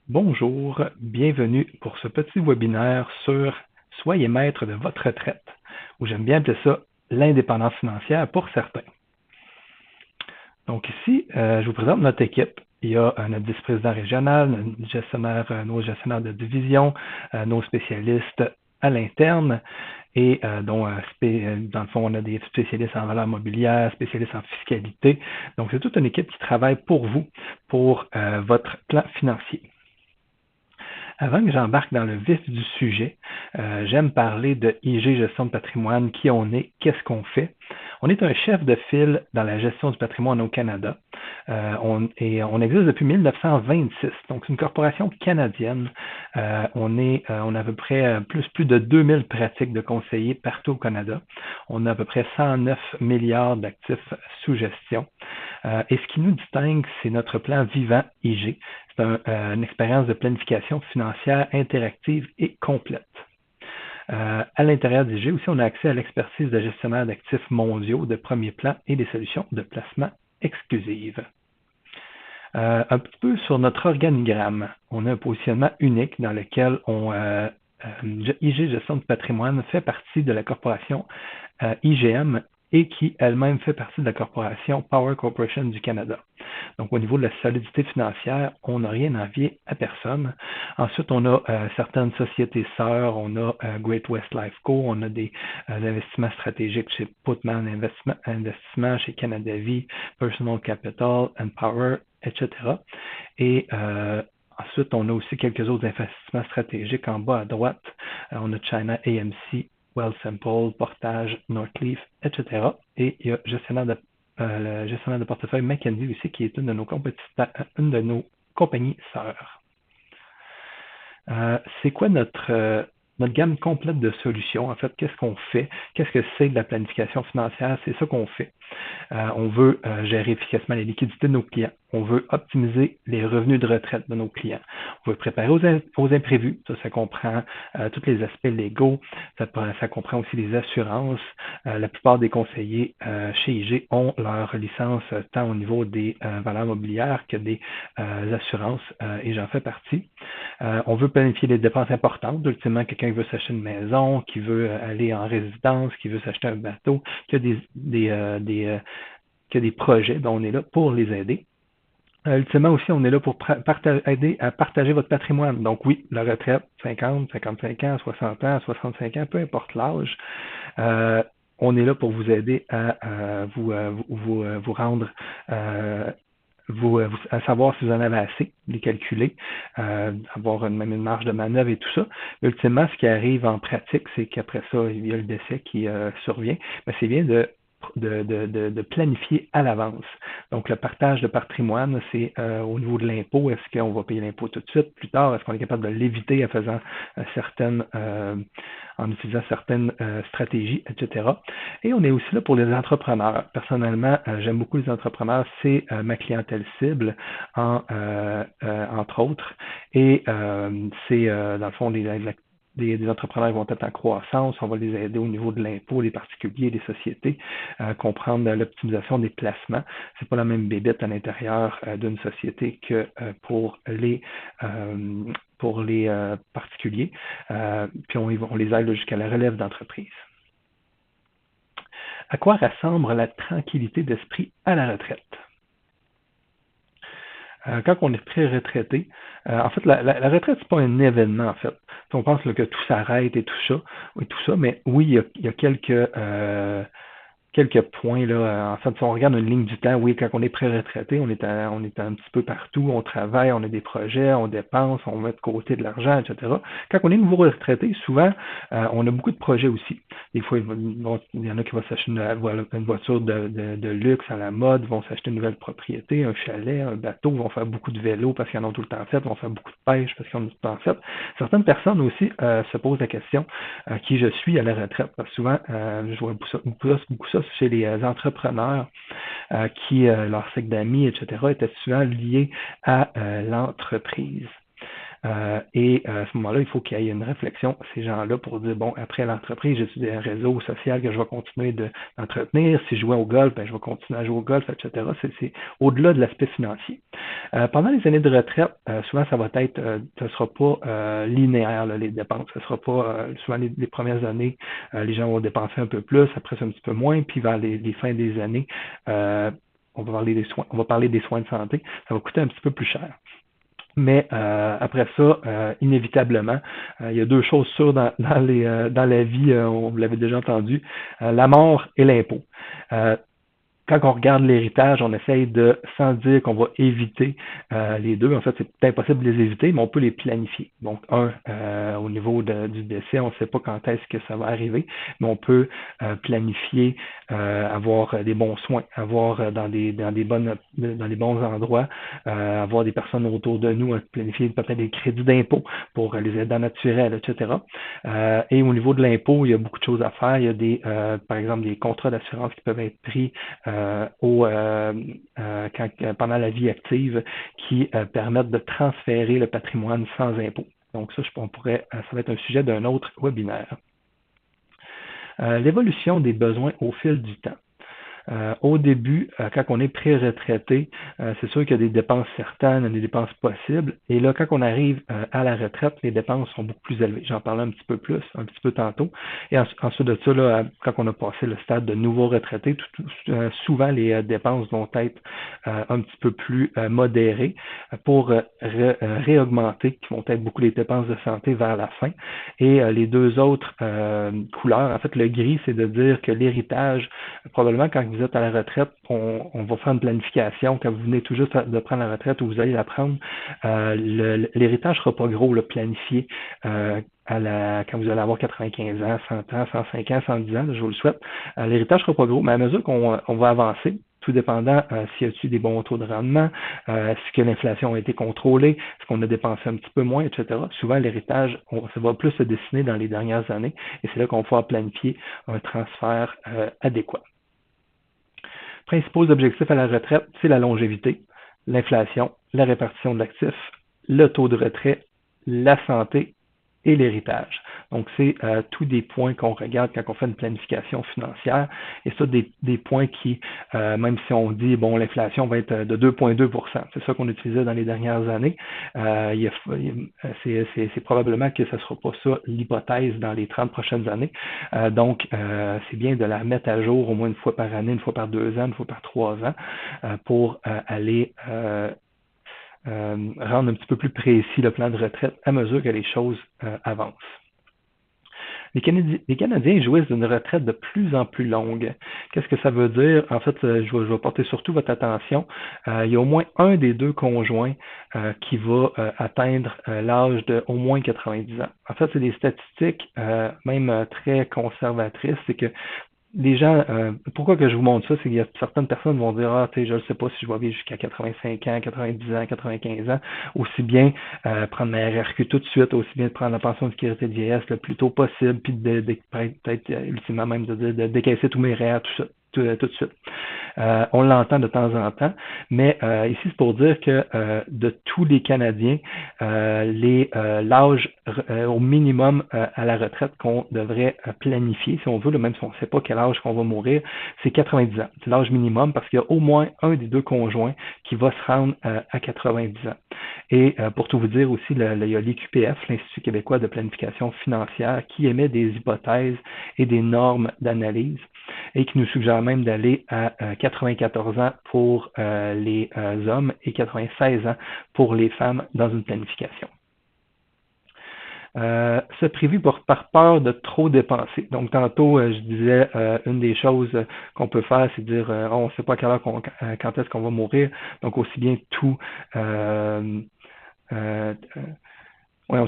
Bonjour, bienvenue pour ce petit webinaire sur Soyez maître de votre retraite, ou j'aime bien appeler ça l'indépendance financière pour certains. Donc ici, je vous présente notre équipe. Il y a notre vice-président régional, nos gestionnaires de division, nos spécialistes à l'interne, et dans le fond, on a des spécialistes en valeurs mobilières, spécialistes en fiscalité. Donc, c'est toute une équipe qui travaille pour vous, pour votre plan financier. Avant que j'embarque dans le vif du sujet, j'aime parler de IG Gestion de patrimoine, qui on est, qu'est-ce qu'on fait. On est un chef de file dans la gestion du patrimoine au Canada. On existe depuis 1926, donc c'est une corporation canadienne. On a à peu près plus de 2000 pratiques de conseillers partout au Canada. On a à peu près 109 milliards d'actifs sous gestion. Et ce qui nous distingue, c'est notre plan vivant IG. C'est une expérience de planification financière interactive et complète. À l'intérieur d'IG aussi, on a accès à l'expertise de gestionnaires d'actifs mondiaux de premier plan et des solutions de placement exclusives. Un petit peu sur notre organigramme, on a un positionnement unique dans lequel IG Gestion de patrimoine fait partie de la corporation IGM et qui elle-même fait partie de la corporation Power Corporation du Canada. Donc, au niveau de la solidité financière, on n'a rien à envier à personne. Ensuite, on a certaines sociétés sœurs, on a Great West Lifeco, on a des investissements stratégiques chez Putman Investissement, chez Canada Vie, Personal Capital, Empower, etc. Et ensuite, on a aussi quelques autres investissements stratégiques en bas à droite. On a China AMC, Wealthsimple, Portage, Northleaf, etc. Et il y a le gestionnaire de portefeuille Mackenzie aussi, qui est une de nos compagnies sœurs. C'est quoi notre gamme complète de solutions? En fait, qu'est-ce qu'on fait? Qu'est-ce que c'est de la planification financière? C'est ça qu'on fait. On veut gérer efficacement les liquidités de nos clients. On veut optimiser les revenus de retraite de nos clients. On veut préparer aux imprévus. Ça comprend tous les aspects légaux. Ça comprend aussi les assurances. La plupart des conseillers chez IG ont leur licence tant au niveau des valeurs mobilières que des assurances, et j'en fais partie. On veut planifier les dépenses importantes. Ultimement, quelqu'un qui veut s'acheter une maison, qui veut aller en résidence, qui veut s'acheter un bateau, qui a des projets, ben on est là pour les aider. Ultimement aussi, on est là pour aider à partager votre patrimoine. Donc oui, la retraite, 50, 55 ans, 60 ans, 65 ans, peu importe l'âge, on est là pour vous aider à vous rendre à savoir si vous en avez assez, les calculer, avoir même une marge de manœuvre et tout ça. Mais ultimement, ce qui arrive en pratique, c'est qu'après ça, il y a le décès qui survient. Mais c'est bien de planifier à l'avance. Donc, le partage de patrimoine, c'est au niveau de l'impôt, est-ce qu'on va payer l'impôt tout de suite, plus tard, est-ce qu'on est capable de l'éviter en utilisant certaines stratégies, etc. Et on est aussi là pour les entrepreneurs. Personnellement, j'aime beaucoup les entrepreneurs, c'est ma clientèle cible, entre autres. Et c'est, dans le fond, des entrepreneurs qui vont être en croissance, on va les aider au niveau de l'impôt, les particuliers, les sociétés, comprendre l'optimisation des placements. C'est pas la même bébête à l'intérieur d'une société que pour les particuliers. Puis on les aide jusqu'à la relève d'entreprise. À quoi rassemble la tranquillité d'esprit à la retraite? Quand on est pré-retraité, en fait, la retraite, c'est pas un événement, en fait. On pense que tout s'arrête et tout ça, mais oui, il y a quelques points là. En fait, si on regarde une ligne du temps, oui, quand on est pré-retraité, on est un petit peu partout, on travaille, on a des projets, on dépense, on met de côté de l'argent, etc. Quand on est nouveau retraité, souvent, on a beaucoup de projets aussi. Des fois, il y en a qui vont s'acheter une voiture de luxe à la mode, vont s'acheter une nouvelle propriété, un chalet, un bateau, vont faire beaucoup de vélo parce qu'ils en ont tout le temps fait, vont faire beaucoup de pêche parce qu'ils en ont tout le temps fait. Certaines personnes aussi se posent la question qui je suis à la retraite. Parce que souvent, je vois beaucoup ça chez les entrepreneurs leur cycle d'amis, etc., étaient souvent liés à l'entreprise. Et à ce moment-là, il faut qu'il y ait une réflexion, ces gens-là, pour dire, bon, après l'entreprise, j'ai un réseau social que je vais continuer d'entretenir. Si je jouais au golf, ben, je vais continuer à jouer au golf, etc. C'est au-delà de l'aspect financier. Pendant les années de retraite, souvent, ça va être, ce sera pas linéaire, là, les dépenses. Ce sera pas, souvent, les premières années, les gens vont dépenser un peu plus, après, c'est un petit peu moins, puis vers les fins des années, on va parler des soins de santé, ça va coûter un petit peu plus cher. Mais après ça, inévitablement, il y a deux choses sûres dans la vie, on l'avait déjà entendu, la mort et l'impôt. Quand on regarde l'héritage, on essaye de, sans dire qu'on va éviter les deux, en fait, c'est impossible de les éviter, mais on peut les planifier. Donc, au niveau du décès, on ne sait pas quand est-ce que ça va arriver, mais on peut planifier, avoir des bons soins, avoir dans les bons endroits, avoir des personnes autour de nous, planifier peut-être des crédits d'impôt pour les aidants naturels, etc. Et au niveau de l'impôt, il y a beaucoup de choses à faire. Il y a par exemple, des contrats d'assurance qui peuvent être pris pendant la vie active qui permettent de transférer le patrimoine sans impôt. Donc ça, ça va être un sujet d'un autre webinaire. L'évolution des besoins au fil du temps. Au début, quand on est pré-retraité, c'est sûr qu'il y a des dépenses certaines, des dépenses possibles. Et là, quand on arrive à la retraite, les dépenses sont beaucoup plus élevées. J'en parlais un petit peu tantôt. Et ensuite de ça, là, quand on a passé le stade de nouveau retraité, souvent les dépenses vont être un petit peu plus modérées pour réaugmenter, qui vont être beaucoup les dépenses de santé vers la fin. Et les deux autres couleurs, en fait, le gris, c'est de dire que l'héritage, probablement quand vous êtes à la retraite, on va faire une planification. Quand vous venez tout juste de prendre la retraite ou vous allez la prendre, l'héritage ne sera pas gros, planifié quand vous allez avoir 95 ans, 100 ans, 105 ans, 110 ans, je vous le souhaite. L'héritage ne sera pas gros, mais à mesure qu'on va avancer, tout dépendant s'il y a-t-il des bons taux de rendement, est-ce que l'inflation a été contrôlée, est-ce qu'on a dépensé un petit peu moins, etc. Souvent, l'héritage, ça va plus se dessiner dans les dernières années et c'est là qu'on va pouvoir planifier un transfert adéquat. Principaux objectifs à la retraite, c'est la longévité, l'inflation, la répartition de l'actif, le taux de retrait, la santé et l'héritage. Donc, c'est tous des points qu'on regarde quand on fait une planification financière. Et ça, des points qui, même si on dit, bon, l'inflation va être de 2,2%, c'est ça qu'on utilisait dans les dernières années, c'est probablement que ce ne sera pas ça l'hypothèse dans les 30 prochaines années. Donc, c'est bien de la mettre à jour au moins une fois par année, une fois par 2 ans, une fois par 3 ans, pour aller rendre un petit peu plus précis le plan de retraite à mesure que les choses avancent. Les Canadiens jouissent d'une retraite de plus en plus longue. Qu'est-ce que ça veut dire? En fait, je vais porter surtout votre attention. Il y a au moins un des deux conjoints qui va atteindre l'âge de au moins 90 ans. En fait, c'est des statistiques même très conservatrices. C'est que les gens, pourquoi que je vous montre ça, c'est qu'il y a certaines personnes qui vont dire, je ne sais pas si je vais vivre jusqu'à 85 ans, 90 ans, 95 ans, aussi bien prendre ma RRQ tout de suite, aussi bien de prendre la pension de sécurité de vieillesse le plus tôt possible, puis peut-être ultimement même de décaisser tous mes REER, tout ça. Tout de suite. On l'entend de temps en temps, mais ici c'est pour dire que de tous les Canadiens, l'âge au minimum à la retraite qu'on devrait planifier, si on veut, même si on ne sait pas quel âge qu'on va mourir, c'est 90 ans. C'est l'âge minimum parce qu'il y a au moins un des deux conjoints qui va se rendre à 90 ans. Et pour tout vous dire aussi, il y a l'IQPF, l'Institut québécois de planification financière, qui émet des hypothèses et des normes d'analyse et qui nous suggère même d'aller à 94 ans pour les hommes et 96 ans pour les femmes dans une planification. Se priver par peur de trop dépenser. Donc, tantôt, je disais, une des choses qu'on peut faire, c'est dire, on ne sait pas à quelle heure quand est-ce qu'on va mourir. Donc, aussi bien tout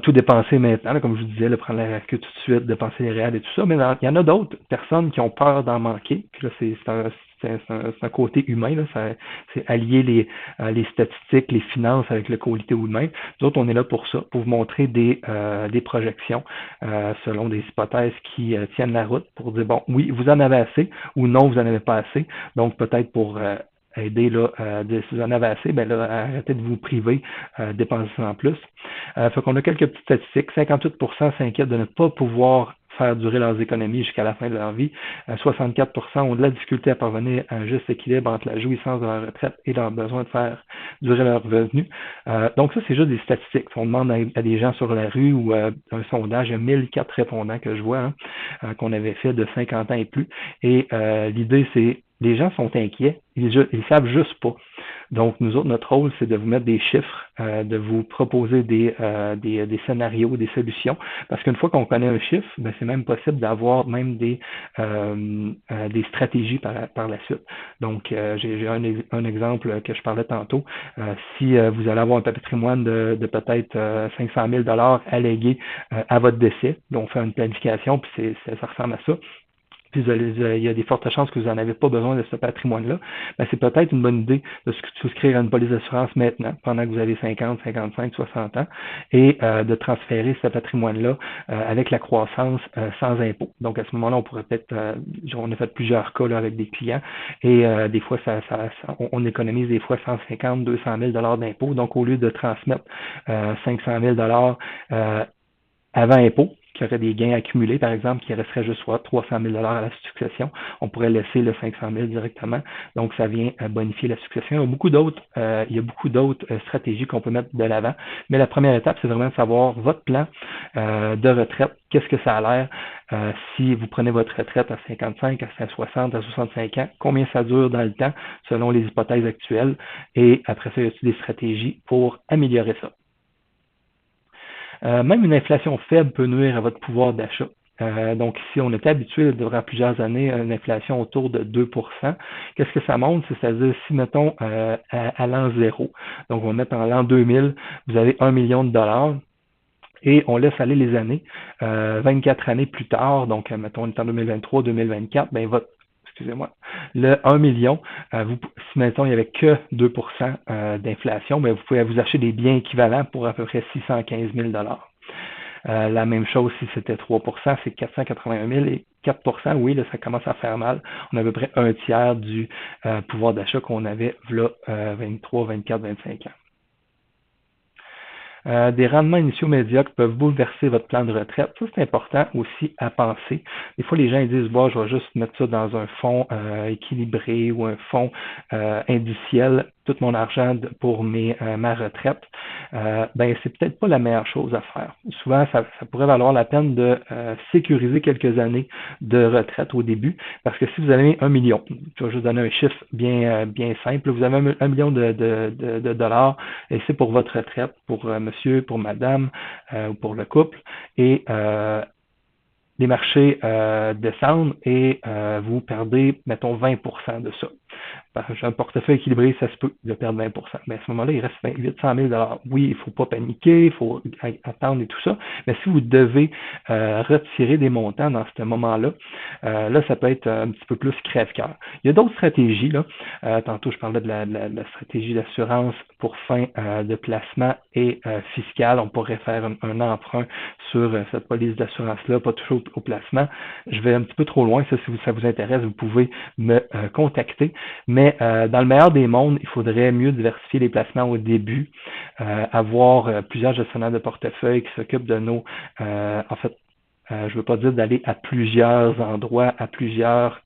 tout dépenser maintenant, là, comme je vous disais, prendre la RQ tout de suite, dépenser les réels et tout ça, mais il y en a d'autres personnes qui ont peur d'en manquer. Puis là, c'est un côté humain, là, c'est allier les statistiques, les finances avec le qualité humain. Nous autres, on est là pour ça, pour vous montrer des projections selon des hypothèses qui tiennent la route, pour dire, bon, oui, vous en avez assez, ou non, vous n'en avez pas assez. Donc, peut-être pour aider là, si vous en avez assez, ben là, arrêtez de vous priver, dépensez en plus. Fait qu'on a quelques petites statistiques. 58% s'inquiètent de ne pas pouvoir faire durer leurs économies jusqu'à la fin de leur vie. 64% ont de la difficulté à parvenir à un juste équilibre entre la jouissance de leur retraite et leur besoin de faire durer leurs revenus. Donc ça, c'est juste des statistiques. On demande à des gens sur la rue ou un sondage, il y a 1004 répondants que je vois qu'on avait fait de 50 ans et plus. Et l'idée, c'est les gens sont inquiets, ils savent juste pas. Donc, nous autres, notre rôle, c'est de vous mettre des chiffres, de vous proposer des scénarios, des solutions. Parce qu'une fois qu'on connaît un chiffre, ben, c'est même possible d'avoir même des stratégies par la suite. Donc, j'ai un exemple que je parlais tantôt. Si vous allez avoir un patrimoine de peut-être 500 000 allégué à votre décès, donc on fait une planification, puis ça ressemble à ça. Puis il y a des fortes chances que vous n'en avez pas besoin de ce patrimoine-là, ben c'est peut-être une bonne idée de souscrire à une police d'assurance maintenant, pendant que vous avez 50, 55, 60 ans, et de transférer ce patrimoine-là avec la croissance sans impôt. Donc à ce moment-là, on pourrait peut-être, on a fait plusieurs cas là, avec des clients, et des fois, on économise des fois 150, 200 000 d'impôts. Donc au lieu de transmettre 500 000 avant impôt, qui aurait des gains accumulés, par exemple, qui resterait juste soit 300 000 à la succession, on pourrait laisser le 500 000 directement. Donc, ça vient bonifier la succession. Il y a beaucoup d'autres stratégies qu'on peut mettre de l'avant. Mais la première étape, c'est vraiment de savoir votre plan de retraite. Qu'est-ce que ça a l'air si vous prenez votre retraite à 55, à 60, à 65 ans, combien ça dure dans le temps selon les hypothèses actuelles. Et après ça, il y a des stratégies pour améliorer ça. Même une inflation faible peut nuire à votre pouvoir d'achat. Donc, si on était habitué durant plusieurs années à une inflation autour de 2%, qu'est-ce que ça montre? C'est-à-dire, si, mettons, à l'an 0, donc on va mettre en l'an 2000, vous avez 1 million de dollars, et on laisse aller les années. 24 années plus tard, donc, mettons, on est en 2023, 2024, ben, le 1 million, si mettons il n'y avait que 2% d'inflation, ben vous pouvez vous acheter des biens équivalents pour à peu près 615 000 la même chose si c'était 3%, c'est 481 000 et 4%, oui, là, ça commence à faire mal. On a à peu près un tiers du pouvoir d'achat qu'on avait là, 23, 24, 25 ans. Des rendements initiaux médiocres peuvent bouleverser votre plan de retraite. Ça, c'est important aussi à penser. Des fois, les gens ils disent, bon, je vais juste mettre ça dans un fonds équilibré ou un fonds indiciel, tout mon argent pour ma retraite. Ben, c'est peut-être pas la meilleure chose à faire. Souvent, ça pourrait valoir la peine de sécuriser quelques années de retraite au début, parce que si vous avez 1 million, je vais juste donner un chiffre bien simple, vous avez 1 million de dollars, et c'est pour votre retraite, pour monsieur, pour madame, ou pour le couple, et les marchés descendent et vous perdez, mettons, 20% de ça. J'ai un portefeuille équilibré, ça se peut de perdre 20%. Mais à ce moment-là, il reste 800 000 $. Oui, il ne faut pas paniquer, il faut attendre et tout ça. Mais si vous devez retirer des montants dans ce moment-là, là, ça peut être un petit peu plus crève-cœur. Il y a d'autres stratégies. Là. Tantôt, je parlais de la stratégie d'assurance pour fin de placement et fiscale. On pourrait faire un emprunt sur cette police d'assurance-là, pas toujours au placement. Je vais un petit peu trop loin. Ça, si ça vous intéresse, vous pouvez me contacter. Mais dans le meilleur des mondes, il faudrait mieux diversifier les placements au début, avoir plusieurs gestionnaires de portefeuille qui s'occupent de nos, je ne veux pas dire d'aller à plusieurs endroits, à plusieurs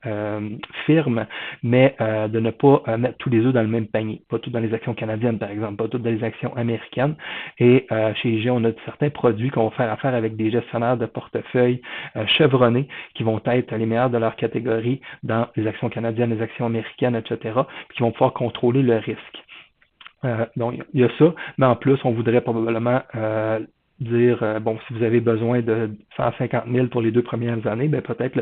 firmes, mais de ne pas mettre tous les œufs dans le même panier. Pas tout dans les actions canadiennes, par exemple, pas tout dans les actions américaines. Et chez IG, on a certains produits qu'on va faire affaire avec des gestionnaires de portefeuille chevronnés qui vont être les meilleurs de leur catégorie dans les actions canadiennes, les actions américaines, etc., puis qui vont pouvoir contrôler le risque. Donc, il y a ça, mais en plus, on voudrait probablement dire, bon, si vous avez besoin de 150 000 pour les 2 premières années, ben peut-être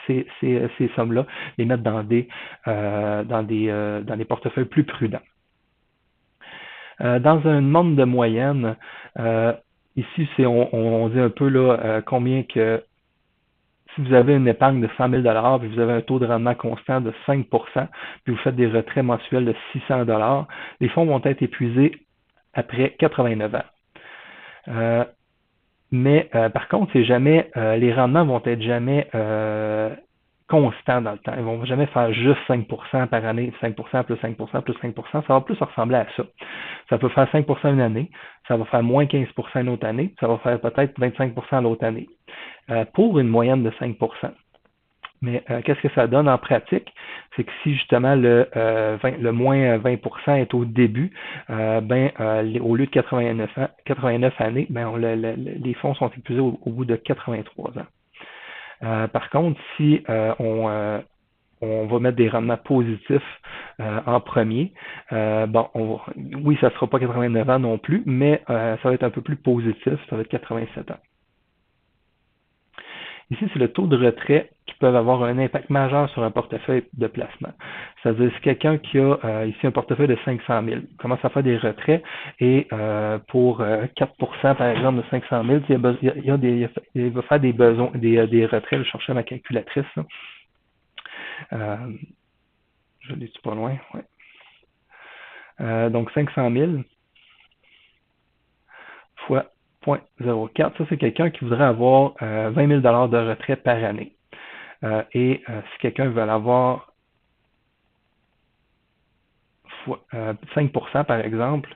ces sommes-là, les mettre dans des portefeuilles plus prudents. Dans un monde de moyenne, ici, on dit un peu là combien que si vous avez une épargne de 100 000 $ puis vous avez un taux de rendement constant de 5 % puis vous faites des retraits mensuels de 600 $, les fonds vont être épuisés après 89 ans. Mais par contre, les rendements vont être jamais constant dans le temps. Ils vont jamais faire juste 5% par année, 5% plus 5% plus 5%. Ça va plus ressembler à ça. Ça peut faire 5% une année, ça va faire moins 15% une autre année, ça va faire peut-être 25% l'autre année, pour une moyenne de 5%. Mais qu'est-ce que ça donne en pratique? C'est que si justement le moins 20% est au début, au lieu de 89 années, les fonds sont épuisés au bout de 83 ans. Par contre, si on va mettre des rendements positifs en premier. Oui, ça ne sera pas 89 ans non plus, mais ça va être un peu plus positif, ça va être 87 ans. Ici, c'est le taux de retrait qui peut avoir un impact majeur sur un portefeuille de placement. C'est-à-dire, si quelqu'un qui a ici un portefeuille de 500 000 commence à faire des retraits et pour 4% par exemple de 500 000, il va faire des retraits, je cherchais ma calculatrice. Je l'ai-tu pas loin? Ouais. Donc 500 000 fois 0,04, ça c'est quelqu'un qui voudrait avoir 20 000 $ de retrait par année. Si quelqu'un veut l'avoir 5% par exemple,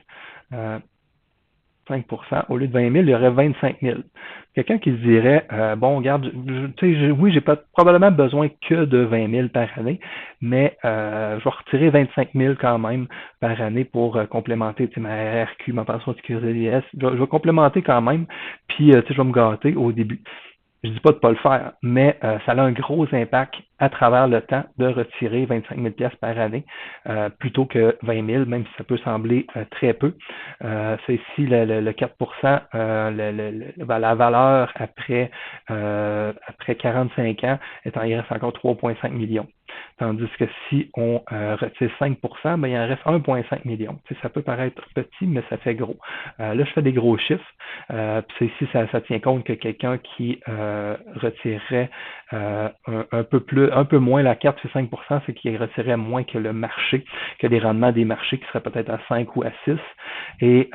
5%, au lieu de 20 000, il y aurait 25 000. Quelqu'un qui se dirait, bon, regarde, oui, j'ai probablement besoin que de 20 000 par année, mais je vais retirer 25 000 quand même par année pour complémenter ma RRQ, ma pension de sécurité vieillesse. Je vais complémenter quand même, puis je vais me gâter au début. Je ne dis pas de ne pas le faire, mais ça a un gros impact à travers le temps de retirer 25 000 $ par année plutôt que 20 000, même si ça peut sembler très peu. C'est ici le 4%, la valeur après 45 ans, il reste encore 3,5 millions. Tandis que si on retire 5%, il en reste 1,5 million. Ça peut paraître petit, mais ça fait gros. Là, je fais des gros chiffres. Ici, ça tient compte que quelqu'un qui retirerait un peu moins, la carte c'est 5%, c'est qu'il retirerait moins que le marché, que les rendements des marchés qui seraient peut-être à 5 ou à 6. Et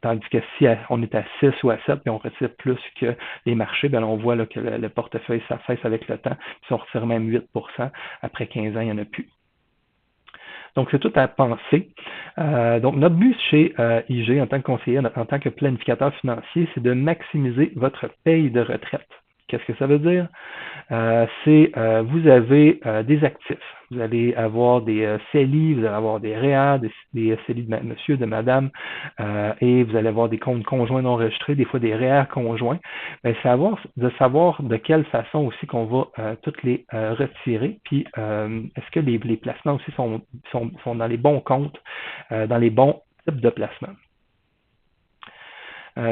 tandis que si on est à 6 ou à 7 et on retire plus que les marchés, on voit là, que le portefeuille s'affaisse avec le temps. Si on retire même 8%, après 15 ans, il n'y en a plus. Donc, c'est tout à penser. Donc, notre but chez IG, en tant que conseiller, en tant que planificateur financier, c'est de maximiser votre paye de retraite. Qu'est-ce que ça veut dire? Vous avez des actifs. Vous allez avoir des CELI, vous allez avoir des REA, des CELI de monsieur, de madame, et vous allez avoir des comptes conjoints non enregistrés, des fois des REA conjoints. C'est de savoir de quelle façon aussi qu'on va toutes les retirer, puis est-ce que les placements aussi sont dans les bons comptes, dans les bons types de placements.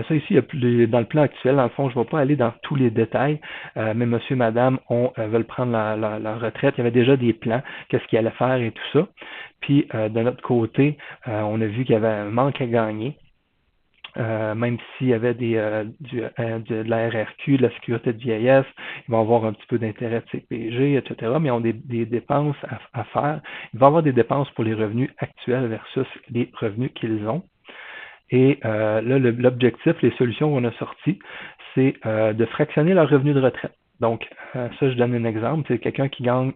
Ça ici, dans le plan actuel, dans le fond, je ne vais pas aller dans tous les détails, mais monsieur, madame, veulent prendre la retraite. Il y avait déjà des plans, qu'est-ce qu'ils allaient faire et tout ça. Puis, de notre côté, on a vu qu'il y avait un manque à gagner. Même s'il y avait de la RRQ, de la sécurité de vieillesse, ils vont avoir un petit peu d'intérêt de CPG, etc., mais ils ont des dépenses à faire. Il va y avoir des dépenses pour les revenus actuels versus les revenus qu'ils ont. Et là, l'objectif, les solutions qu'on a sorties, c'est de fractionner leur revenu de retraite. Donc, ça, je donne un exemple. C'est quelqu'un qui gagne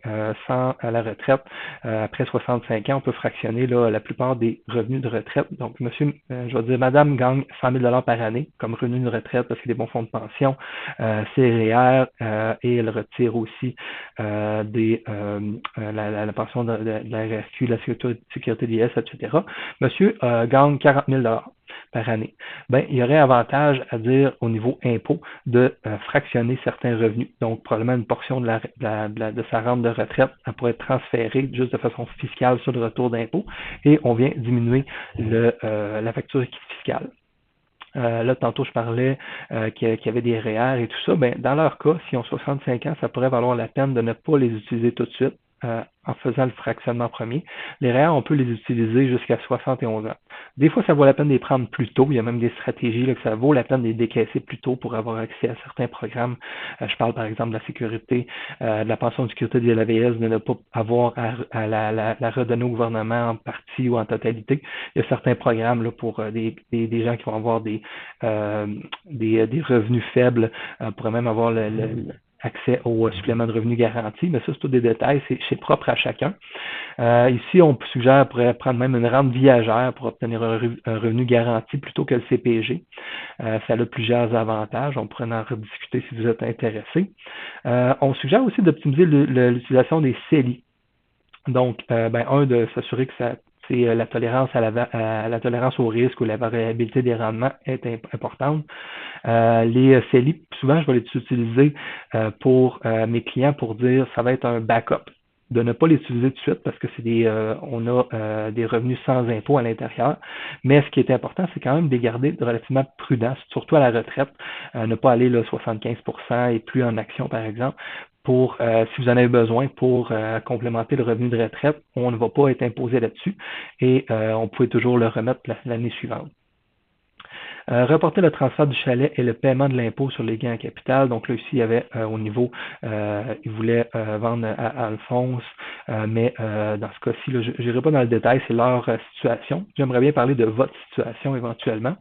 100 à la retraite après 65 ans, on peut fractionner là, la plupart des revenus de retraite. Donc, monsieur, je vais dire, madame gagne 100 000 $ par année comme revenu de retraite parce qu'il y a des bons fonds de pension, CREER, et elle retire aussi la pension de la RRQ, la sécurité vieillesse, etc. Monsieur gagne 40 000 $ par année. Il y aurait avantage à dire au niveau impôt de fractionner certains revenus. Donc, probablement une portion de sa rente de retraite, elle pourrait être transférée juste de façon fiscale sur le retour d'impôt et on vient diminuer la facture fiscale. Là, tantôt, je parlais qu'il y avait des REER et tout ça. Dans leur cas, s'ils ont 65 ans, ça pourrait valoir la peine de ne pas les utiliser tout de suite en faisant le fractionnement premier. Les REER, on peut les utiliser jusqu'à 71 ans. Des fois, ça vaut la peine de les prendre plus tôt. Il y a même des stratégies là, que ça vaut la peine de les décaisser plus tôt pour avoir accès à certains programmes. Je parle par exemple de la sécurité, de la pension de sécurité de la vieillesse, de ne pas avoir à la redonner au gouvernement en partie ou en totalité. Il y a certains programmes là, pour des gens qui vont avoir des revenus faibles, pourraient même avoir accès au supplément de revenu garanti, mais ça, c'est tous des détails, c'est propre à chacun. Ici, on suggère, pourrait prendre même une rente viagère pour obtenir un revenu garanti plutôt que le CPG. Ça a plusieurs avantages. On pourrait en rediscuter si vous êtes intéressé. On suggère aussi d'optimiser l'utilisation des CELI. Donc, de s'assurer que la tolérance à la tolérance au risque ou la variabilité des rendements est importante. Les CELI, souvent, je vais les utiliser pour mes clients pour dire ça va être un backup. De ne pas l'utiliser tout de suite parce que on a des revenus sans impôt à l'intérieur. Mais ce qui est important, c'est quand même de les garder relativement prudents, surtout à la retraite. Ne pas aller 75% et plus en action, par exemple, pour si vous en avez besoin pour complémenter le revenu de retraite, on ne va pas être imposé là-dessus et on peut toujours le remettre l'année suivante. Reporter le transfert du chalet et le paiement de l'impôt sur les gains en capital. Donc là, ici, il y avait au niveau, ils voulaient vendre à Alphonse, mais dans ce cas-ci, je n'irai pas dans le détail, c'est leur situation. J'aimerais bien parler de votre situation éventuellement.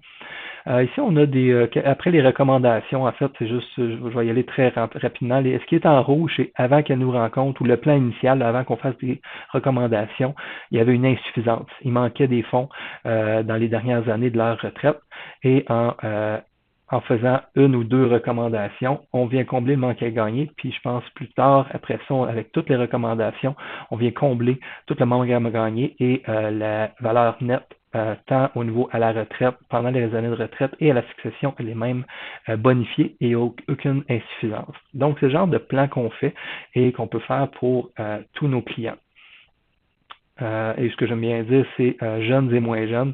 Ici, on a après les recommandations, en fait, c'est juste, je vais y aller très rapidement. Ce qui est en rouge, c'est avant qu'elle nous rencontre, ou le plan initial, avant qu'on fasse des recommandations, il y avait une insuffisance. Il manquait des fonds dans les dernières années de leur retraite. Et en faisant une ou deux recommandations, on vient combler le manque à gagner. Puis je pense plus tard, après ça, avec toutes les recommandations, on vient combler tout le manque à gagner et la valeur nette tant au niveau à la retraite, pendant les années de retraite et à la succession, elle est même bonifiée et aucune insuffisance. Donc, c'est le genre de plan qu'on fait et qu'on peut faire pour tous nos clients. Et ce que j'aime bien dire, c'est jeunes et moins jeunes.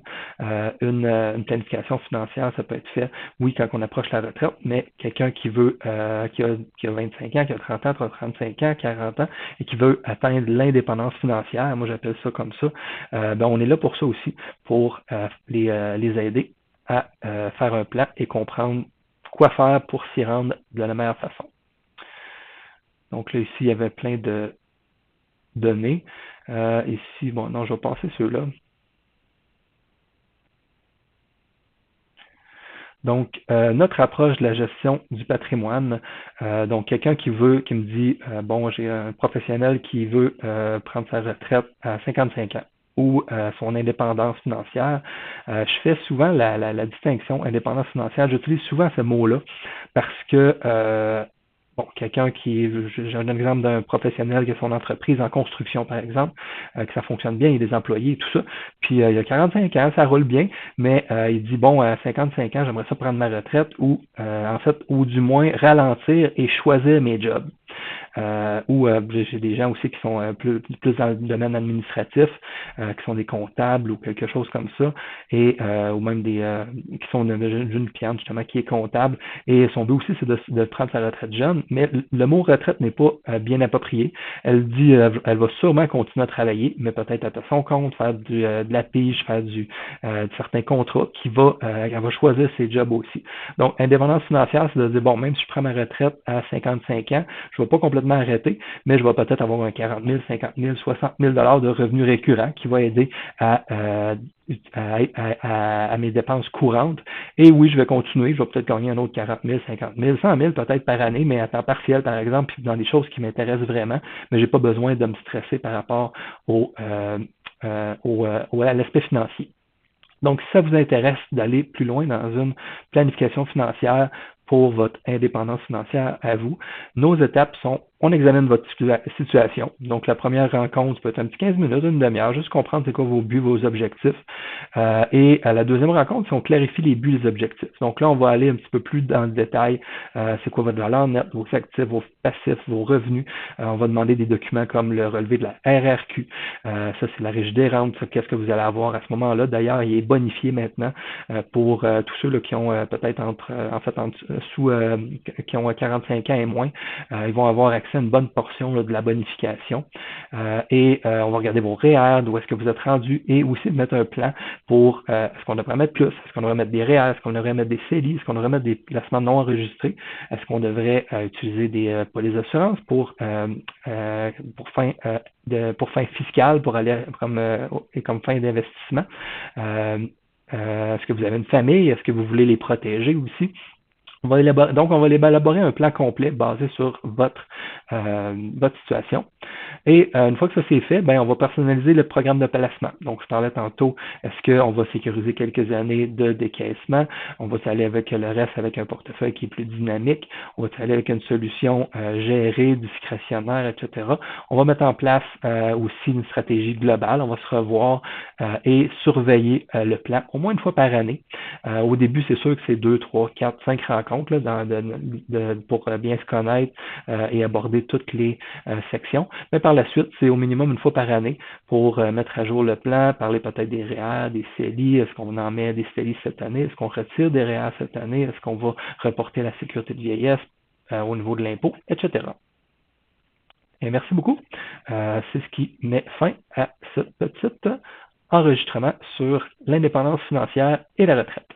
Une planification financière, ça peut être fait, oui, quand on approche la retraite, mais quelqu'un qui veut, qui a 25 ans, qui a 30 ans, 35 ans, 40 ans, et qui veut atteindre l'indépendance financière, moi j'appelle ça comme ça, on est là pour ça aussi, pour les aider à faire un plan et comprendre quoi faire pour s'y rendre de la meilleure façon. Donc là, ici, il y avait plein de données. Ici, je vais passer ceux-là. Donc, notre approche de la gestion du patrimoine, donc quelqu'un qui me dit, j'ai un professionnel qui veut prendre sa retraite à 55 ans ou son indépendance financière, je fais souvent la distinction indépendance financière, j'utilise souvent ce mot-là parce que quelqu'un j'ai un exemple d'un professionnel qui a son entreprise en construction, par exemple, que ça fonctionne bien, il y a des employés et tout ça. Puis il y a 45 ans, ça roule bien, mais il dit, à 55 ans, j'aimerais ça prendre ma retraite ou du moins ralentir et choisir mes jobs. J'ai des gens aussi qui sont plus dans le domaine administratif, qui sont des comptables ou quelque chose comme ça, et ou même qui sont d'une cliente justement qui est comptable, et son but aussi c'est de prendre sa retraite jeune, mais le mot retraite n'est pas bien approprié. Elle dit elle va sûrement continuer à travailler, mais peut-être à son compte, faire de la pige, faire de certains contrats, elle va choisir ses jobs aussi. Donc, indépendance financière, c'est de dire, même si je prends ma retraite à 55 ans, je ne vais pas complètement arrêter, mais je vais peut-être avoir un 40 000, 50 000, 60 000 de revenus récurrents qui va aider à mes dépenses courantes. Et oui, je vais continuer, je vais peut-être gagner un autre 40 000, 50 000, 100 000 peut-être par année, mais à temps partiel, par exemple, puis dans des choses qui m'intéressent vraiment, mais j'ai pas besoin de me stresser par rapport à l'aspect financier. Donc, si ça vous intéresse d'aller plus loin dans une planification financière pour votre indépendance financière à vous, nos étapes sont, on examine votre situation. Donc, la première rencontre peut être un petit 15 minutes, une demi-heure, juste comprendre c'est quoi vos buts, vos objectifs. Et à la deuxième rencontre, on clarifie les buts, les objectifs. Donc là, on va aller un petit peu plus dans le détail. C'est quoi votre valeur nette, vos actifs, vos passifs, vos revenus. On va demander des documents comme le relevé de la RRQ. Ça, c'est la Régie des rentes. Qu'est-ce que vous allez avoir à ce moment-là? D'ailleurs, il est bonifié maintenant pour tous ceux là, qui ont peut-être qui ont 45 ans et moins. Ils vont avoir accès à une bonne portion là, de la bonification. On va regarder vos REER, d'où est-ce que vous êtes rendu, et aussi de mettre un plan pour est-ce qu'on devrait mettre plus, est-ce qu'on devrait mettre des REER, est-ce qu'on devrait mettre des CELI, est-ce qu'on devrait mettre des placements non enregistrés, est-ce qu'on devrait utiliser des polices d'assurance pour fin fiscale, pour aller comme fin d'investissement. Est-ce que vous avez une famille? Est-ce que vous voulez les protéger aussi? Donc, on va élaborer un plan complet basé sur votre situation. Et une fois que ça c'est fait, ben, on va personnaliser le programme de placement. Donc, je parlais tantôt, est-ce qu'on va sécuriser quelques années de décaissement? On va aller avec le reste avec un portefeuille qui est plus dynamique. On va aller avec une solution gérée, discrétionnaire, etc. On va mettre en place aussi une stratégie globale. On va se revoir et surveiller le plan au moins une fois par année. Au début, c'est sûr que c'est 2, 3, 4, 5 rencontres là, pour bien se connaître et aborder toutes les sections. Mais par la suite, c'est au minimum une fois par année pour mettre à jour le plan, parler peut-être des REER, des CELI, est-ce qu'on en met des CELI cette année, est-ce qu'on retire des REER cette année, est-ce qu'on va reporter la sécurité de vieillesse au niveau de l'impôt, etc. Et merci beaucoup. C'est ce qui met fin à ce petit enregistrement sur l'indépendance financière et la retraite.